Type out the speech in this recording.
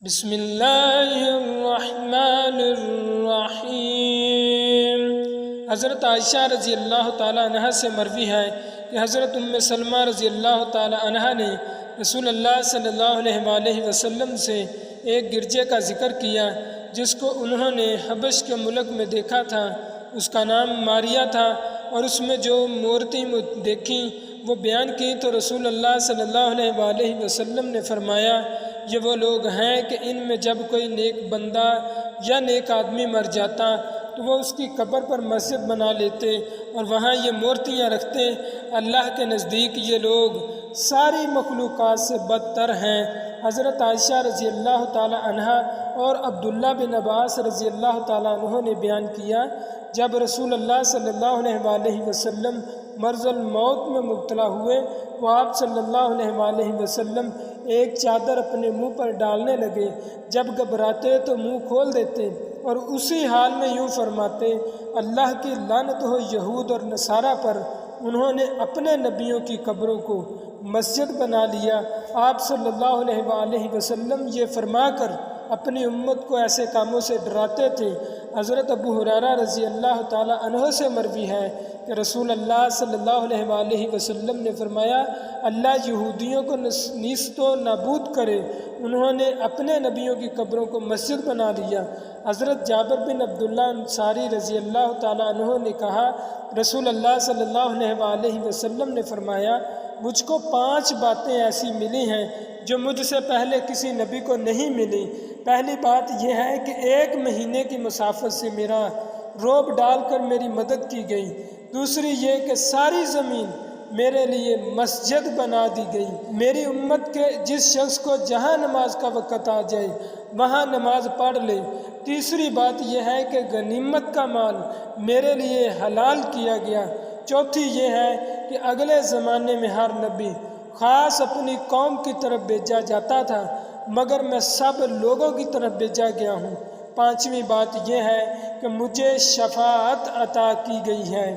بسم اللہ الرحمن الرحیم۔ حضرت عائشہ رضی اللہ تعالیٰ عنہ سے مروی ہے کہ حضرت ام سلمہ رضی اللہ تعالیٰ عنہ نے رسول اللہ صلی اللہ علیہ وآلہ وسلم سے ایک گرجے کا ذکر کیا جس کو انہوں نے حبش کے ملک میں دیکھا تھا۔ اس کا نام ماریہ تھا اور اس میں جو مورتی دیکھیں وہ بیان کی تو رسول اللہ صلی اللہ علیہ وآلہ وسلم نے فرمایا، یہ وہ لوگ ہیں کہ ان میں جب کوئی نیک بندہ یا نیک آدمی مر جاتا تو وہ اس کی قبر پر مسجد بنا لیتے اور وہاں یہ مورتیاں رکھتے۔ اللہ کے نزدیک یہ لوگ ساری مخلوقات سے بدتر ہیں۔ حضرت عائشہ رضی اللہ تعالی عنہ اور عبداللہ بن عباس رضی اللہ تعالیٰ عنہ نے بیان کیا، جب رسول اللہ صلی اللہ علیہ وآلہ وسلم مرض الموت میں مبتلا ہوئے وہ آپ صلی اللہ علیہ وآلہ وسلم ایک چادر اپنے منہ پر ڈالنے لگے، جب گھبراتے تو منہ کھول دیتے اور اسی حال میں یوں فرماتے، اللہ کی لعنت ہو یہود اور نصارہ پر، انہوں نے اپنے نبیوں کی قبروں کو مسجد بنا لیا۔ آپ صلی اللہ علیہ وآلہ وسلم یہ فرما کر اپنی امت کو ایسے کاموں سے ڈراتے تھے۔ حضرت ابو ہریرہ رضی اللہ تعالی عنہ سے مروی ہے کہ رسول اللہ صلی اللہ علیہ وآلہ وسلم نے فرمایا، اللہ یہودیوں کو نیست و نابود کرے، انہوں نے اپنے نبیوں کی قبروں کو مسجد بنا لیا۔ حضرت جابر بن عبداللہ انصاری رضی اللہ تعالی عنہ نے کہا، رسول اللہ صلی اللہ علیہ وآلہ وسلم نے فرمایا، مجھ کو 5 باتیں ایسی ملی ہیں جو مجھ سے پہلے کسی نبی کو نہیں ملی۔ پہلی بات یہ ہے کہ 1 مہینے کی مسافت سے میرا روب ڈال کر میری مدد کی گئی۔ دوسری یہ کہ ساری زمین میرے لیے مسجد بنا دی گئی۔ میری امت کے جس شخص کو جہاں نماز کا وقت آ جائے وہاں نماز پڑھ لے۔ تیسری بات یہ ہے کہ غنیمت کا مال میرے لیے حلال کیا گیا۔ چوتھی یہ ہے کہ اگلے زمانے میں ہر نبی خاص اپنی قوم کی طرف بھیجا جاتا تھا، مگر میں سب لوگوں کی طرف بھیجا گیا ہوں۔ 5ویں بات یہ ہے کہ مجھے شفاعت عطا کی گئی ہے۔